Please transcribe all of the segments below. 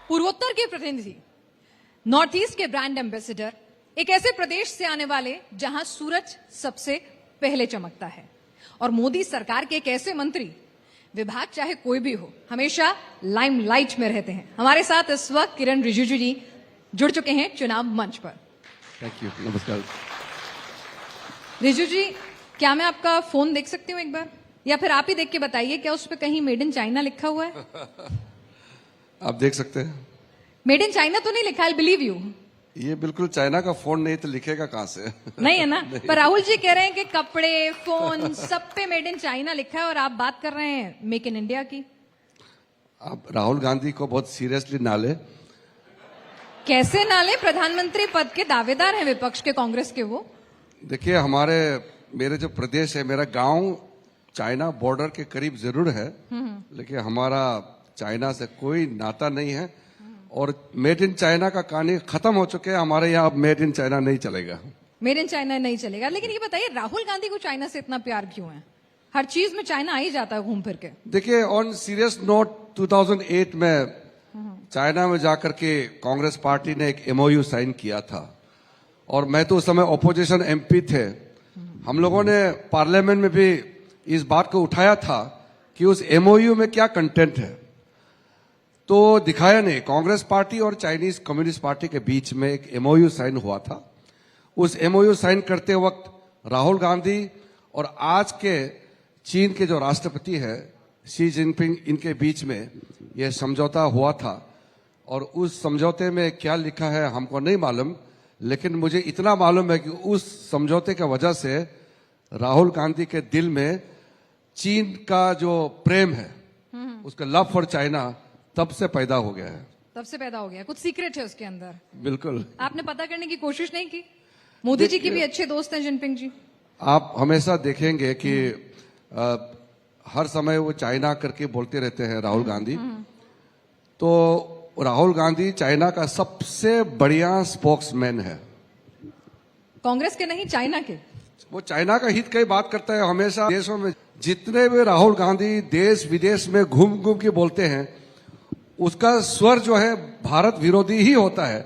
पूर्वोत्तर के प्रतिनिधि, नॉर्थ ईस्ट के ब्रांड एम्बेसडर, एक ऐसे प्रदेश से आने वाले जहां सूरज सबसे पहले चमकता है, और मोदी सरकार के एक ऐसे मंत्री, विभाग चाहे कोई भी हो, हमेशा लाइमलाइट में रहते हैं। हमारे साथ इस वक्त किरण रिजिजू जी जुड़ चुके हैं चुनाव मंच पर। थैंक यू, नमस्कार। रिजिजू जी, क्या मैं आपका फोन देख सकती हूँ एक बार, या फिर आप ही देख के बताइए, क्या उस पर कहीं मेड इन चाइना लिखा हुआ है? आप देख सकते हैं। मेड इन चाइना तो नहीं लिखा, आई बिलीव यू। ये बिल्कुल चाइना का फोन नहीं तो लिखेगा कहां से? नहीं है ना? पर राहुल जी कह रहे हैं कि कपड़े, फोन सब पे मेड इन चाइना लिखा है, और आप बात कर रहे हैं मेक इन इंडिया की। आप राहुल गांधी को बहुत सीरियसली ना ले। कैसे ना ले? प्रधानमंत्री पद के दावेदार हैं विपक्ष के, कांग्रेस के वो। देखिए, मेरे जो प्रदेश है, मेरा गांव चाइना बॉर्डर के करीब जरूर है, लेकिन हमारा चाइना से कोई नाता नहीं है, और मेड इन चाइना का कहानी खत्म हो चुके हैं। हमारे यहाँ अब मेड इन चाइना नहीं चलेगा। मेड इन चाइना नहीं चलेगा। लेकिन ये बताइए, राहुल गांधी को चाइना से इतना प्यार क्यों है? हर चीज में चाइना आ ही जाता है घूम फिर के। देखिए, ऑन सीरियस नोट, 2008 में चाइना में जाकर के कांग्रेस पार्टी ने एक एमओयू साइन किया था, और मैं तो उस समय ऑपोजिशन एमपी थे। हम लोगों ने पार्लियामेंट में भी इस बात को उठाया था कि उस एमओयू में क्या कंटेंट है, तो दिखाया नहीं। कांग्रेस पार्टी और चाइनीज कम्युनिस्ट पार्टी के बीच में एक एमओयू साइन हुआ था। उस एमओयू साइन करते वक्त राहुल गांधी और आज के चीन के जो राष्ट्रपति है शी जिनपिंग, इनके बीच में यह समझौता हुआ था, और उस समझौते में क्या लिखा है हमको नहीं मालूम, लेकिन मुझे इतना मालूम है कि उस समझौते की वजह से राहुल गांधी के दिल में चीन का जो प्रेम है, उसका लव फॉर चाइना तब से पैदा हो गया है। तब से पैदा हो गया। कुछ सीक्रेट है उसके अंदर? बिल्कुल। आपने पता करने की कोशिश नहीं की? मोदी जी के भी अच्छे दोस्त हैं जिनपिंग जी। आप हमेशा देखेंगे कि हर समय वो चाइना करके बोलते रहते हैं राहुल गांधी। तो राहुल गांधी चाइना का सबसे बढ़िया स्पोक्समैन है। कांग्रेस के नहीं, चाइना के। वो चाइना का हित की बात करता है हमेशा। देशों में जितने भी राहुल गांधी देश विदेश में घूम घूम के बोलते हैं, उसका स्वर जो है भारत विरोधी ही होता है,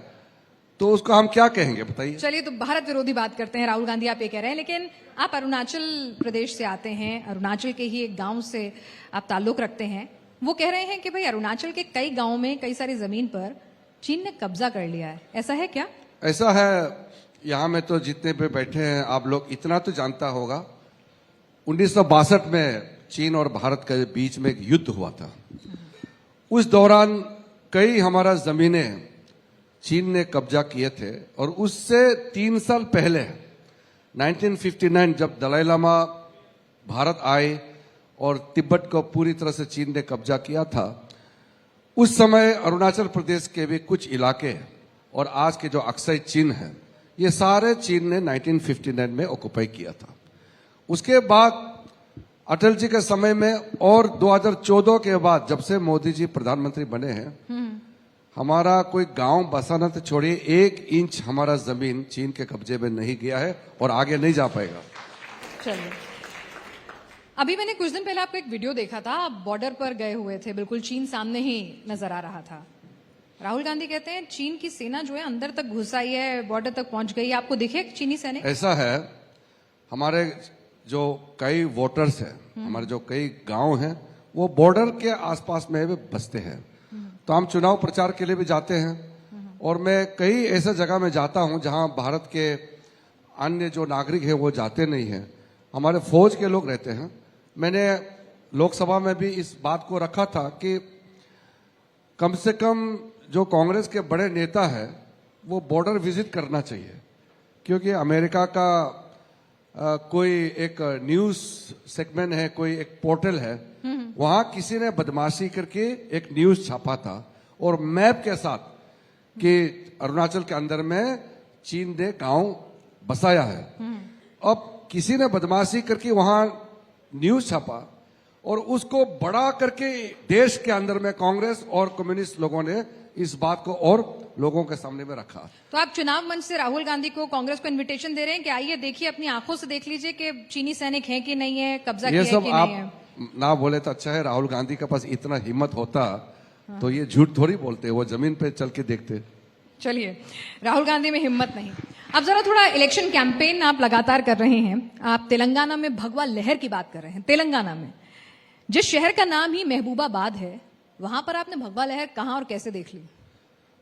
तो उसको हम क्या कहेंगे बताइए? चलिए, तो भारत विरोधी बात करते हैं, राहुल गांधी आप ये कह रहे हैं। लेकिन आप अरुणाचल प्रदेश से आते हैं, अरुणाचल के ही एक गांव से आप ताल्लुक रखते हैं। वो कह रहे हैं कि भाई अरुणाचल के कई गांव में, कई सारी जमीन पर चीन ने कब्जा कर लिया है। ऐसा है क्या? ऐसा है। यहाँ में तो जितने पे बैठे हैं आप लोग, इतना तो जानता होगा, 1962 में चीन और भारत के बीच में एक युद्ध हुआ था। उस दौरान कई हमारा जमीनें चीन ने कब्जा किए थे, और उससे 3 साल पहले 1959 जब दलाई लामा भारत आए और तिब्बत को पूरी तरह से चीन ने कब्जा किया था, उस समय अरुणाचल प्रदेश के भी कुछ इलाके और आज के जो अक्साई चीन है, ये सारे चीन ने 1959 में ऑक्युपाई किया था। उसके बाद अटल जी के समय में और 2014 के बाद जब से मोदी जी प्रधानमंत्री बने हैं, हमारा कोई गांव बसाना तो छोड़िए, 1 इंच हमारा जमीन चीन के कब्जे में नहीं गया है और आगे नहीं जा पाएगा। चलिए, अभी मैंने कुछ दिन पहले आपका एक वीडियो देखा था, आप बॉर्डर पर गए हुए थे, बिल्कुल चीन सामने ही नजर आ रहा था। राहुल गांधी कहते हैं चीन की सेना जो है अंदर तक घुस आई है, बॉर्डर तक पहुंच गई है। आपको दिखे चीनी सैनिक? ऐसा है, हमारे जो कई वोटर्स हैं, हमारे जो कई गांव हैं, वो बॉर्डर के आसपास में भी बसते हैं। तो हम चुनाव प्रचार के लिए भी जाते हैं, और मैं कई ऐसे जगह में जाता हूं जहां भारत के अन्य जो नागरिक हैं वो जाते नहीं हैं। हमारे फौज के लोग रहते हैं। मैंने लोकसभा में भी इस बात को रखा था कि कम से कम जो कांग्रेस के बड़े नेता है वो बॉर्डर विजिट करना चाहिए, क्योंकि अमेरिका का कोई एक न्यूज सेगमेंट है, कोई एक पोर्टल है, वहां किसी ने बदमाशी करके एक न्यूज छापा था, और मैप के साथ कि अरुणाचल के अंदर में चीन ने गांव बसाया है। अब किसी ने बदमाशी करके वहां न्यूज छापा, और उसको बड़ा करके देश के अंदर में कांग्रेस और कम्युनिस्ट लोगों ने इस बात को और लोगों के सामने में रखा। तो आप चुनाव मंच से राहुल गांधी को, कांग्रेस को इनविटेशन दे रहे हैं कि आइए देखिए, अपनी आंखों से देख लीजिए कि चीनी सैनिक हैं कि नहीं है, कब्जा किया है कि नहीं है। ना बोले तो अच्छा है। राहुल गांधी के पास इतना हिम्मत होता तो ये झूठ थोड़ी बोलते, वो जमीन पे चल के देखते। चलिए, राहुल गांधी में हिम्मत नहीं। अब जरा थोड़ा इलेक्शन कैंपेन आप लगातार कर रहे हैं। आप तेलंगाना में भगवा लहर की बात कर रहे हैं। तेलंगाना में जिस शहर का नाम ही महबूबाबाद है, वहां पर आपने भगवा लहर कहां और कैसे देख ली?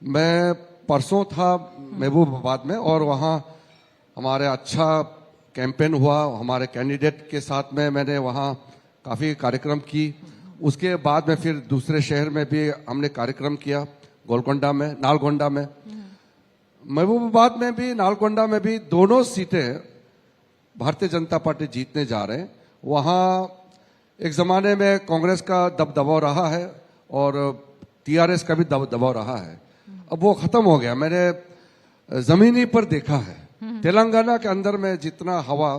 मैं परसों था महबूबाबाद में और वहाँ हमारे अच्छा कैंपेन हुआ। हमारे कैंडिडेट के साथ में मैंने वहाँ काफ़ी कार्यक्रम की। उसके बाद में फिर दूसरे शहर में भी हमने कार्यक्रम किया, गोलकोंडा में, नालगोंडा में, महबूबाबाद में भी, नालगोंडा में भी। दोनों सीटें भारतीय जनता पार्टी जीतने जा रहे हैं। वहाँ एक ज़माने में कांग्रेस का दबदबा रहा है और टीआरएस का भी दबदबा रहा है। अब वो खत्म हो गया। मैंने जमीनी पर देखा है तेलंगाना के अंदर में जितना हवा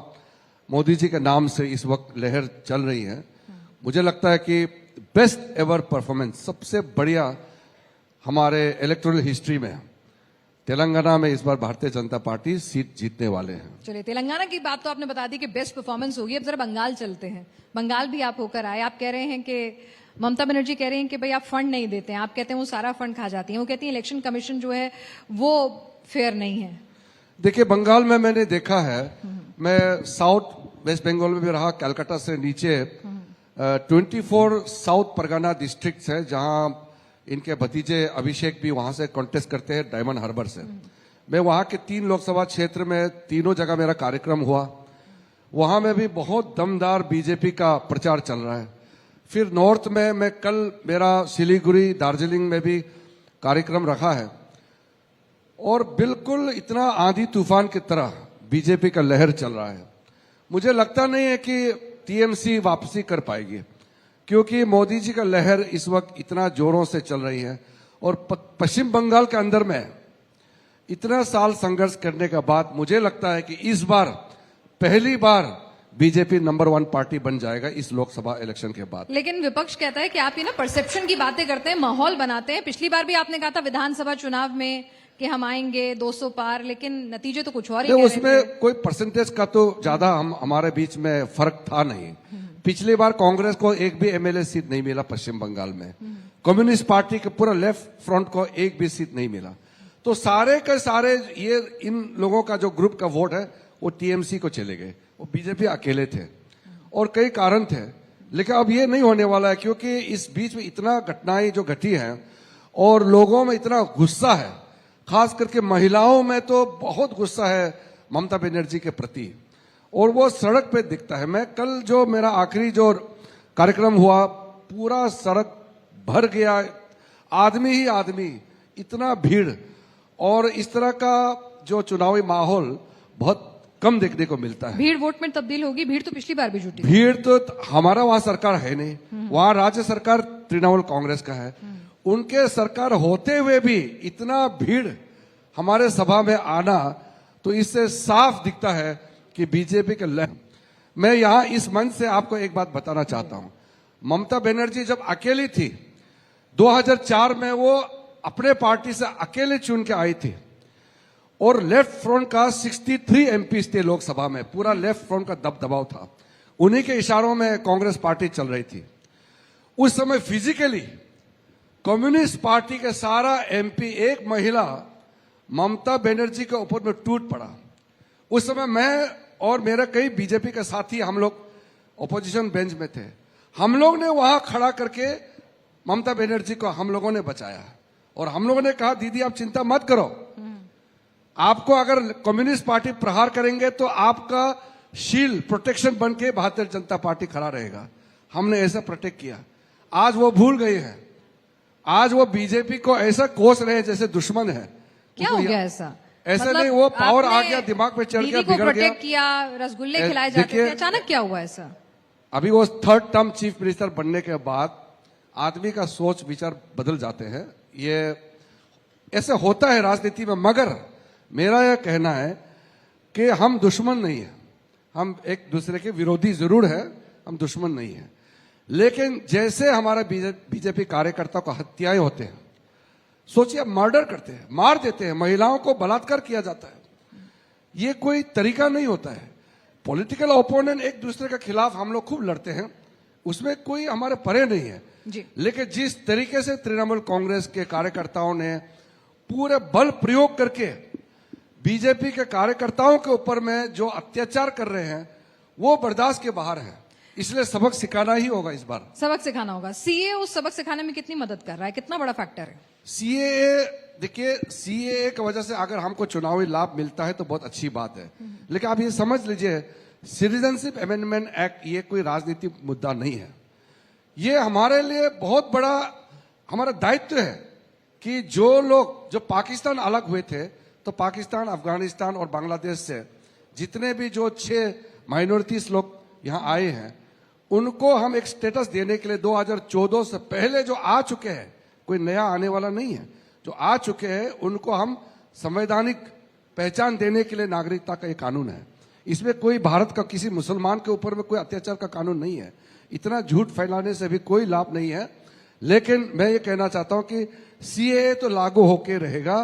मोदी जी के नाम से इस वक्त लहर चल रही है, मुझे लगता है कि बेस्ट एवर परफॉर्मेंस, सबसे बढ़िया हमारे इलेक्टोरल हिस्ट्री में तेलंगाना में इस बार भारतीय जनता पार्टी सीट जीतने वाले हैं। चलिए, तेलंगाना की बात तो आपने बता दी कि बेस्ट परफॉर्मेंस होगी। अब जरा बंगाल चलते हैं। बंगाल भी आप होकर आए। आप कह रहे हैं कि ममता बनर्जी कह रही हैं कि भाई आप फंड नहीं देते हैं। आप कहते हैं वो सारा फंड खा जाती हैं। वो कहती हैं इलेक्शन कमीशन जो है वो फेयर नहीं है। देखिए, बंगाल में मैंने देखा है, मैं साउथ वेस्ट बंगाल में भी रहा, कलकत्ता से नीचे 24 साउथ परगना डिस्ट्रिक्ट है जहां इनके भतीजे अभिषेक भी वहां से कॉन्टेस्ट करते हैं, डायमंड हार्बर से। मैं वहां के 3 लोकसभा क्षेत्र में तीनों जगह मेरा कार्यक्रम हुआ। वहां में भी बहुत दमदार बीजेपी का प्रचार चल रहा है। फिर नॉर्थ में मैं कल मेरा सिलीगुड़ी, दार्जिलिंग में भी कार्यक्रम रखा है और बिल्कुल इतना आंधी तूफान की तरह बीजेपी का लहर चल रहा है। मुझे लगता नहीं है कि टीएमसी वापसी कर पाएगी, क्योंकि मोदी जी का लहर इस वक्त इतना जोरों से चल रही है और पश्चिम बंगाल के अंदर में इतना साल संघर्ष करने के बाद मुझे लगता है कि इस बार पहली बार बीजेपी नंबर 1 पार्टी बन जाएगा इस लोकसभा इलेक्शन के बाद। लेकिन विपक्ष कहता है कि आप ये ना परसेप्शन की बातें करते हैं, माहौल बनाते हैं। पिछली बार भी आपने कहा था विधानसभा चुनाव में कि हम आएंगे 200 पार, लेकिन नतीजे तो कुछ और ही कह रहे थे। उसमें कोई परसेंटेज का तो ज्यादा हमारे बीच में फर्क था नहीं। पिछली बार कांग्रेस को एक भी एमएलए सीट नहीं मिला पश्चिम बंगाल में। कम्युनिस्ट पार्टी के पूरा लेफ्ट फ्रंट को एक भी सीट नहीं मिला। तो सारे के सारे ये इन लोगों का जो ग्रुप का वोट है वो टीएमसी को चले गए। वो बीजेपी अकेले थे और कई कारण थे। लेकिन अब ये नहीं होने वाला है, क्योंकि इस बीच में इतना घटनाएं जो घटी हैं और लोगों में इतना गुस्सा है, खास करके महिलाओं में तो बहुत गुस्सा है ममता बनर्जी के प्रति, और वो सड़क पे दिखता है। मैं कल जो मेरा आखिरी जो कार्यक्रम हुआ, पूरा सड़क भर गया, आदमी ही आदमी, इतना भीड़। और इस तरह का जो चुनावी माहौल बहुत कम देखने को मिलता है। भीड़ वोट में तब्दील होगी। भीड़ तो पिछली बार भी जुटी। भीड़ तो हमारा वहां सरकार है नहीं, वहां राज्य सरकार तृणमूल कांग्रेस का है। उनके सरकार होते हुए भी इतना भीड़ हमारे सभा में आना, तो इससे साफ दिखता है कि बीजेपी के लहर। मैं यहां इस मंच से आपको एक बात बताना चाहता हूं। ममता बनर्जी जब अकेली थी 2004 में, वो अपने पार्टी से अकेले चुन के आई थी और लेफ्ट फ्रंट का 63 एमपी थे लोकसभा में। पूरा लेफ्ट फ्रंट का दबदबाव था, उन्हीं के इशारों में कांग्रेस पार्टी चल रही थी। उस समय फिजिकली कम्युनिस्ट पार्टी के सारा एमपी, एक महिला ममता बनर्जी के ऊपर में टूट पड़ा। उस समय मैं और मेरे कई बीजेपी के साथी, हम लोग ऑपोजिशन बेंच में थे। हम लोग ने वहां खड़ा करके ममता बनर्जी को हम लोगों ने बचाया और हम लोगों ने कहा, दीदी आप चिंता मत करो, आपको अगर कम्युनिस्ट पार्टी प्रहार करेंगे तो आपका शील्ड, प्रोटेक्शन बन के भारतीय जनता पार्टी खड़ा रहेगा। हमने ऐसा प्रोटेक्ट किया। आज वो भूल गए हैं, आज वो बीजेपी को ऐसा कोस रहे हैं जैसे दुश्मन है। क्या हो गया ऐसा? ऐसा मतलब नहीं, वो पावर आ गया, दिमाग पे चढ़ गया, बिगड़ गया। प्रोटेक्ट किया, रसगुल्ले खिलाए जाते थे, अचानक क्या हुआ ऐसा? अभी वो 3rd टर्म चीफ मिनिस्टर बनने के बाद आदमी का सोच विचार बदल जाते हैं। ये ऐसा होता है राजनीति में। मगर मेरा यह कहना है कि हम दुश्मन नहीं है, हम एक दूसरे के विरोधी जरूर है, हम दुश्मन नहीं है। लेकिन जैसे हमारा बीजेपी कार्यकर्ताओं को हत्याएं होते हैं, सोचिए मर्डर करते हैं, मार देते हैं, महिलाओं को बलात्कार किया जाता है, ये कोई तरीका नहीं होता है। पॉलिटिकल ओपोनेंट एक दूसरे के खिलाफ हम लोग खूब लड़ते हैं, उसमें कोई हमारे परे नहीं है। जी। लेकिन जिस तरीके से तृणमूल कांग्रेस के कार्यकर्ताओं ने पूरे बल प्रयोग करके बीजेपी के कार्यकर्ताओं के ऊपर में जो अत्याचार कर रहे हैं वो बर्दाश्त के बाहर है। इसलिए सबक सिखाना ही होगा इस बार। सबक सिखाना होगा। सीए उस सबक सिखाने में कितनी मदद कर रहा है, कितना बड़ा फैक्टर है? सीएए, देखिए सीएए की वजह से अगर हमको चुनावी लाभ मिलता है तो बहुत अच्छी बात है, लेकिन आप ये समझ लीजिए सिटीजनशिप अमेंडमेंट एक्ट ये कोई राजनीतिक मुद्दा नहीं है। ये हमारे लिए बहुत बड़ा हमारा दायित्व है कि जो लोग जो पाकिस्तान अलग हुए थे तो पाकिस्तान, अफगानिस्तान और बांग्लादेश से जितने भी जो 6 माइनॉरिटीज लोग यहाँ आए हैं उनको हम एक स्टेटस देने के लिए 2014 से पहले जो आ चुके हैं, कोई नया आने वाला नहीं है, जो आ चुके हैं उनको हम संवैधानिक पहचान देने के लिए नागरिकता का एक कानून है। इसमें कोई भारत का किसी मुसलमान के ऊपर में कोई अत्याचार का कानून नहीं है। इतना झूठ फैलाने से भी कोई लाभ नहीं है। लेकिन मैं ये कहना चाहता हूं कि सीएए तो लागू होके रहेगा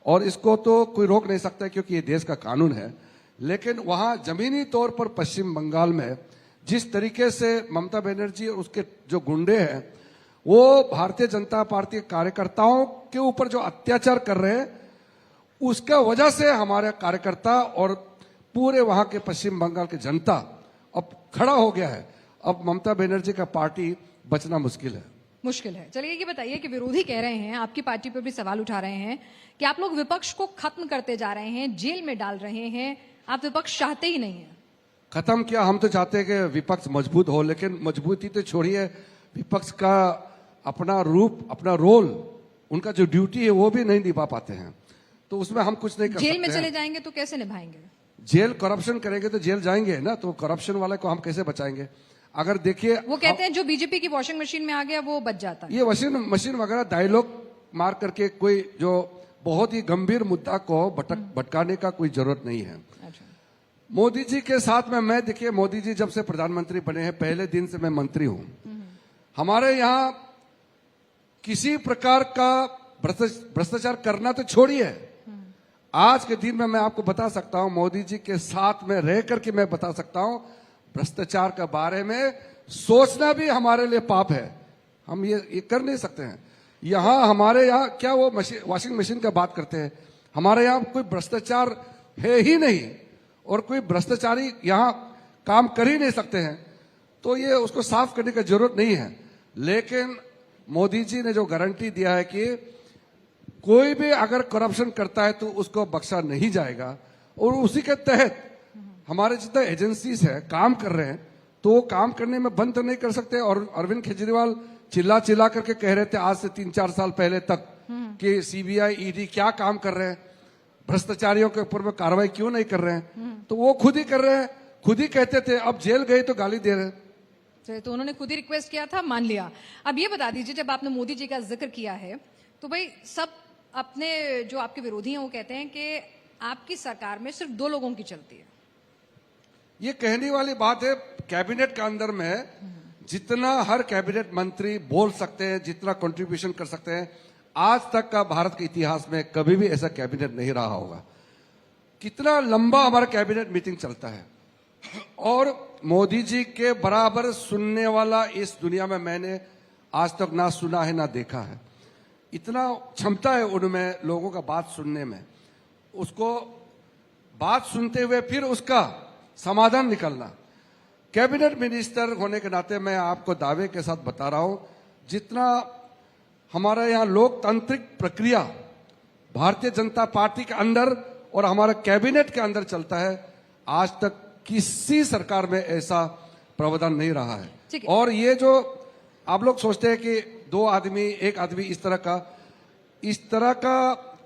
और इसको तो कोई रोक नहीं सकता क्योंकि ये देश का कानून है। लेकिन वहां जमीनी तौर पर पश्चिम बंगाल में जिस तरीके से ममता बनर्जी और उसके जो गुंडे हैं वो भारतीय जनता पार्टी कार्यकर्ताओं के ऊपर जो अत्याचार कर रहे हैं उसका वजह से हमारे कार्यकर्ता और पूरे वहां के पश्चिम बंगाल की जनता अब खड़ा हो गया है। अब ममता बनर्जी का पार्टी बचना मुश्किल है। चलिए ये बताइए कि विरोधी कह रहे हैं, आपकी पार्टी पर भी सवाल उठा रहे हैं कि आप लोग विपक्ष को खत्म करते जा रहे हैं, जेल में डाल रहे हैं, आप विपक्ष चाहते ही नहीं है। खत्म किया, हम तो चाहते हैं कि विपक्ष मजबूत हो, लेकिन मजबूती तो छोड़िए, विपक्ष का अपना रूप, अपना रोल, उनका जो ड्यूटी है वो भी नहीं निभा पाते हैं, तो उसमें हम कुछ नहीं कर सकते। जेल में चले जाएंगे तो कैसे निभाएंगे? जेल करप्शन करेंगे तो जेल जाएंगे ना, तो करप्शन वाले को हम कैसे बचाएंगे? अगर देखिए वो कहते हैं जो बीजेपी की वॉशिंग मशीन में आ गया वो बच जाता है। ये वॉशिंग मशीन वगैरह डायलॉग मार करके कोई जो बहुत ही गंभीर मुद्दा को भटकाने का कोई जरूरत नहीं है। अच्छा। मोदी जी के साथ में मैं, देखिए मोदी जी जब से प्रधानमंत्री बने हैं पहले दिन से मैं मंत्री हूं। हमारे यहाँ किसी प्रकार का भ्रष्टाचार करना तो छोड़िए, आज के दिन में मैं आपको बता सकता हूं, मोदी जी के साथ में रह करके मैं बता सकता हूं भ्रष्टाचार के बारे में सोचना भी हमारे लिए पाप है। हम ये कर नहीं सकते हैं। यहां हमारे यहाँ क्या वो वॉशिंग मशीन का बात करते हैं, हमारे यहाँ कोई भ्रष्टाचार है ही नहीं और कोई भ्रष्टाचारी यहाँ काम कर ही नहीं सकते हैं, तो ये उसको साफ करने की जरूरत नहीं है। लेकिन मोदी जी ने जो गारंटी दिया है कि कोई भी अगर करप्शन करता है तो उसको बख्शा नहीं जाएगा, और उसी के तहत हमारे जितने एजेंसीज है काम कर रहे हैं, तो वो काम करने में बंद तो नहीं कर सकते। और अरविंद केजरीवाल चिल्ला चिल्ला करके कह रहे थे आज से 3-4 साल पहले तक कि सीबीआई ईडी क्या काम कर रहे हैं, भ्रष्टाचारियों के ऊपर में कार्रवाई क्यों नहीं कर रहे हैं, तो वो खुद ही कर रहे हैं। खुद ही कहते थे, अब जेल गए तो गाली दे रहे हैं। तो उन्होंने खुद ही रिक्वेस्ट किया था, मान लिया। अब ये बता दीजिए, जब आपने मोदी जी का जिक्र किया है तो भाई सब अपने जो आपके विरोधी हैं वो कहते हैं कि आपकी सरकार में सिर्फ 2 लोगों की चलती है। ये कहने वाली बात है। कैबिनेट के अंदर में जितना हर कैबिनेट मंत्री बोल सकते हैं, जितना कंट्रीब्यूशन कर सकते हैं, आज तक का भारत के इतिहास में कभी भी ऐसा कैबिनेट नहीं रहा होगा। कितना लंबा हमारा कैबिनेट मीटिंग चलता है, और मोदी जी के बराबर सुनने वाला इस दुनिया में मैंने आज तक ना सुना है ना देखा है। इतना क्षमता है उनमें लोगों का बात सुनने में, उसको बात सुनते हुए फिर उसका समाधान निकलना। कैबिनेट मिनिस्टर होने के नाते मैं आपको दावे के साथ बता रहा हूं, जितना हमारे यहाँ लोकतांत्रिक प्रक्रिया भारतीय जनता पार्टी के अंदर और हमारे कैबिनेट के अंदर चलता है, आज तक किसी सरकार में ऐसा प्रावधान नहीं रहा है। और ये जो आप लोग सोचते हैं कि 2 आदमी 1 आदमी इस तरह का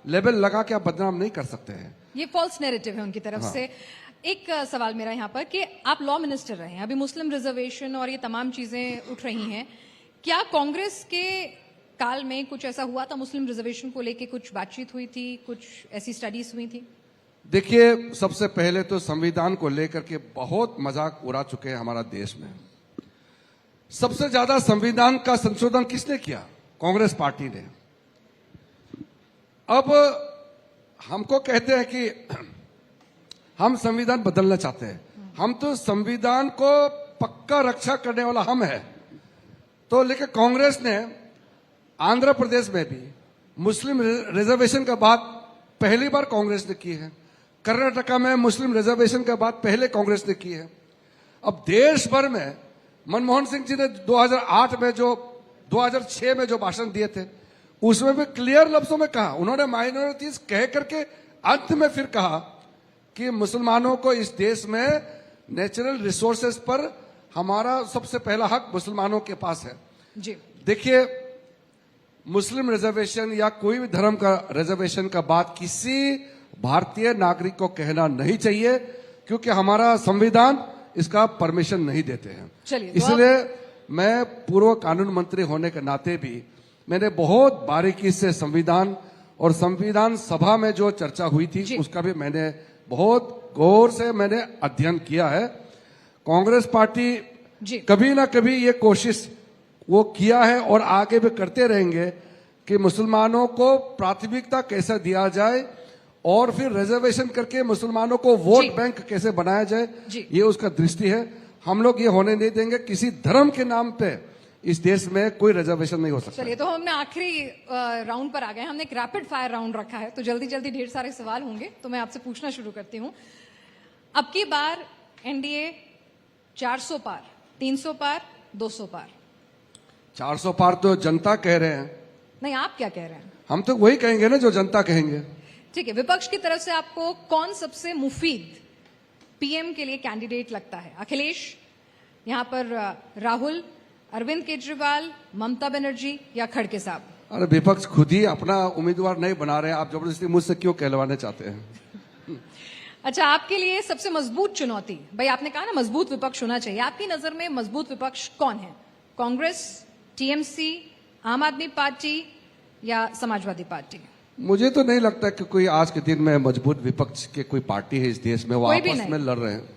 लेबल लगा के आप बदनाम नहीं कर सकते हैं। ये फॉल्स नैरेटिव है उनकी तरफ से। एक सवाल मेरा यहाँ पर कि आप लॉ मिनिस्टर रहे हैं, अभी मुस्लिम रिजर्वेशन और ये तमाम चीजें उठ रही हैं, क्या कांग्रेस के काल में कुछ ऐसा हुआ था, मुस्लिम रिजर्वेशन को लेके कुछ बातचीत हुई थी, कुछ ऐसी स्टडीज हुई थी? देखिए, सबसे पहले तो संविधान को लेकर के बहुत मजाक उड़ा चुके हैं हमारा देश में। सबसे ज्यादा संविधान का संशोधन किसने किया? कांग्रेस पार्टी ने। अब हमको कहते हैं कि हम संविधान बदलना चाहते हैं। हम तो संविधान को पक्का रक्षा करने वाला हम है। तो लेकिन कांग्रेस ने आंध्र प्रदेश में भी मुस्लिम रिजर्वेशन का बात पहली बार कांग्रेस ने की है। कर्नाटका में मुस्लिम रिजर्वेशन का बात पहले कांग्रेस ने की है। अब देश भर में मनमोहन सिंह जी ने 2008 में जो 2006 में जो भाषण दिए थे उसमें भी क्लियर लफ्जों में कहा, उन्होंने माइनॉरिटीज कह करके अंत में फिर कहा कि मुसलमानों को इस देश में नेचुरल रिसोर्सेज पर हमारा सबसे पहला हक मुसलमानों के पास है। जी देखिए, मुस्लिम रिजर्वेशन या कोई भी धर्म का रिजर्वेशन का बात किसी भारतीय नागरिक को कहना नहीं चाहिए, क्योंकि हमारा संविधान इसका परमिशन नहीं देते हैं। चलिए, इसलिए मैं पूर्व कानून मंत्री होने के नाते भी मैंने बहुत बारीकी से संविधान और संविधान सभा में जो चर्चा हुई थी उसका भी मैंने बहुत गौर से मैंने अध्ययन किया है। कांग्रेस पार्टी कभी ना कभी ये कोशिश वो किया है और आगे भी करते रहेंगे कि मुसलमानों को प्राथमिकता कैसे दिया जाए और फिर रिजर्वेशन करके मुसलमानों को वोट बैंक कैसे बनाया जाए, ये उसका दृष्टि है। हम लोग ये होने नहीं देंगे, किसी धर्म के नाम पे इस देश में कोई रिजर्वेशन नहीं हो सकता। चलिए, तो हमने आखिरी राउंड पर आ गए। हमने एक रैपिड फायर राउंड रखा है, तो जल्दी जल्दी ढेर सारे सवाल होंगे, तो मैं आपसे पूछना शुरू करती हूँ। अब की बार एनडीए 400 पार, 300 पार, 200 पार? 400 पार तो जनता कह रहे हैं। नहीं, आप क्या कह रहे हैं? हम तो वही कहेंगे ना जो जनता कहेंगे। ठीक है, विपक्ष की तरफ से आपको कौन सबसे मुफीद पीएम के लिए कैंडिडेट लगता है? अखिलेश, यहां पर राहुल, अरविंद केजरीवाल, ममता बनर्जी या खड़गे साहब? अरे विपक्ष खुद ही अपना उम्मीदवार नहीं बना रहे, आप जबरदस्ती मुझसे क्यों कहलवाने चाहते हैं? अच्छा, आपके लिए सबसे मजबूत चुनौती, भाई आपने कहा ना मजबूत विपक्ष होना चाहिए, आपकी नजर में मजबूत विपक्ष कौन है? कांग्रेस, टीएमसी, आम आदमी पार्टी या समाजवादी पार्टी? मुझे तो नहीं लगता कि कोई आज के दिन में मजबूत विपक्ष के कोई पार्टी है इस देश में, वो आपस में लड़ रहे हैं।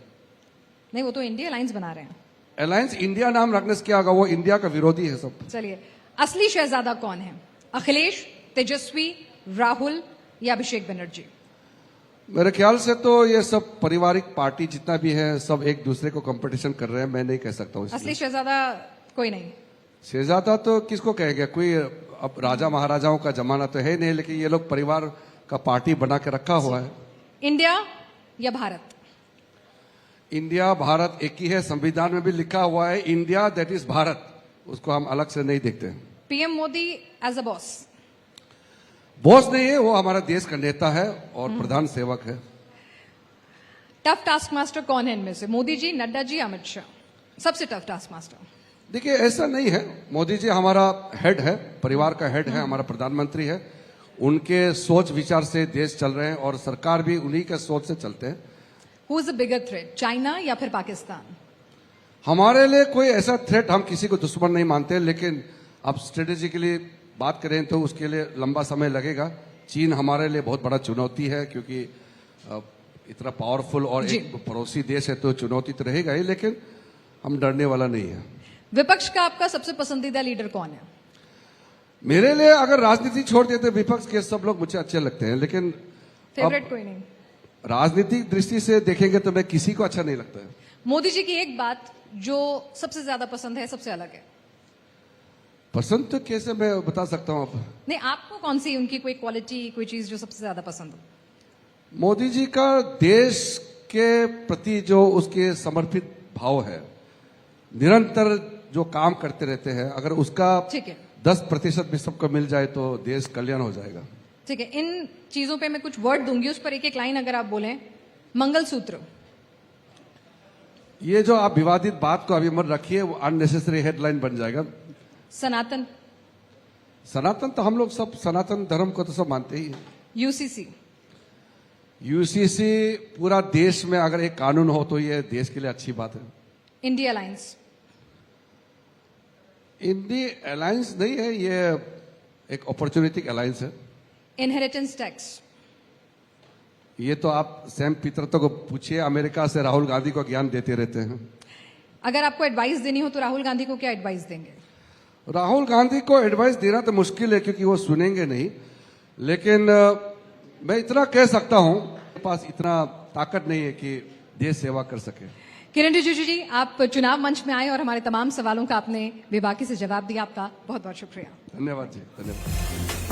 नहीं, वो तो इंडिया अलायंस बना रहे हैं। अलायंस इंडिया नाम रखने से क्या होगा, वो इंडिया का विरोधी है सब। चलिए, असली शहजादा कौन है? अखिलेश, तेजस्वी, राहुल या अभिषेक बनर्जी? मेरे ख्याल से तो ये सब पारिवारिक पार्टी जितना भी है सब एक दूसरे को कंपटीशन कर रहे हैं, मैं नहीं कह सकता हूँ। असली शहजादा कोई नहीं? शहजादा तो किसको कहेगा, कोई अब राजा महाराजाओं का जमाना तो है नहीं, लेकिन ये लोग परिवार का पार्टी बना के रखा हुआ है। इंडिया या भारत? इंडिया भारत एक ही है, संविधान में भी लिखा हुआ है इंडिया दैट इज भारत, उसको हम अलग से नहीं देखते। PM Modi as a boss? Boss नहीं है, वो हमारा देश का नेता है और प्रधान सेवक है। टफ टास्क मास्टर कौन है इनमें से? मोदी जी, नड्डा जी, अमित शाह? सबसे टफ टास्क मास्टर? देखिए, ऐसा नहीं है, मोदी जी हमारा हेड है, परिवार का हेड है, हमारा प्रधानमंत्री है, उनके सोच विचार से देश चल रहे हैं और सरकार भी उन्हीं के सोच से चलते हैं। Who is the bigger threat, China या फिर पाकिस्तान? हमारे लिए कोई ऐसा थ्रेट, हम किसी को दुश्मन नहीं मानते, लेकिन अब स्ट्रेटेजिकली बात करें तो उसके लिए लंबा समय लगेगा। चीन हमारे लिए बहुत बड़ा चुनौती है, क्योंकि इतना पावरफुल और एक पड़ोसी देश है, तो चुनौती तो रहेगा ही, लेकिन हम डरने वाला नहीं है। विपक्ष का आपका सबसे पसंदीदा लीडर कौन है? मेरे लिए अगर राजनीति छोड़ देते विपक्ष के सब लोग मुझे अच्छे लगते हैं, लेकिन फेवरेट कोई नहीं? राजनीतिक दृष्टि से देखेंगे तो मैं किसी को अच्छा नहीं लगता है। मोदी जी की एक बात जो सबसे ज्यादा पसंद है, सबसे अलग है? पसंद तो कैसे मैं बता सकता हूँ अब? नहीं, आपको कौन सी उनकी कोई क्वालिटी, कोई चीज जो सबसे ज्यादा पसंद हो? मोदी जी का देश के प्रति जो उसके समर्पित भाव है, निरंतर जो काम करते रहते हैं, अगर उसका 10% भी सबको मिल जाए तो देश कल्याण हो जाएगा। ठीक है, इन चीजों पे मैं कुछ वर्ड दूंगी, उस पर एक एक लाइन अगर आप बोलें। मंगलसूत्र? ये जो आप विवादित बात को अभी मत रखिए, वो अननेसेसरी हेडलाइन बन जाएगा। सनातन? सनातन तो हम लोग सब सनातन धर्म को तो सब मानते ही हैं। यूसीसी? यूसीसी पूरा देश में अगर एक कानून हो तो ये देश के लिए अच्छी बात है। India alliance? इंडिया अलायंस नहीं है, ये एक अपॉर्चुनिटी अलायंस है। Inheritance tax? ये तो आप सैम पित्रतो को पूछिए, अमेरिका से राहुल गांधी को ज्ञान देते रहते हैं। अगर आपको एडवाइस देनी हो तो राहुल गांधी को क्या एडवाइस देंगे? राहुल गांधी को एडवाइस देना तो मुश्किल है, क्योंकि वो सुनेंगे नहीं, लेकिन मैं इतना कह सकता हूं, पास इतना ताकत नहीं है कि देश सेवा कर सके। किरण रिजिजू जी, आप चुनाव मंच में आए और हमारे तमाम सवालों का आपने बेबाकी से जवाब दिया। आपका बहुत बहुत शुक्रिया। धन्यवाद जी, धन्यवाद।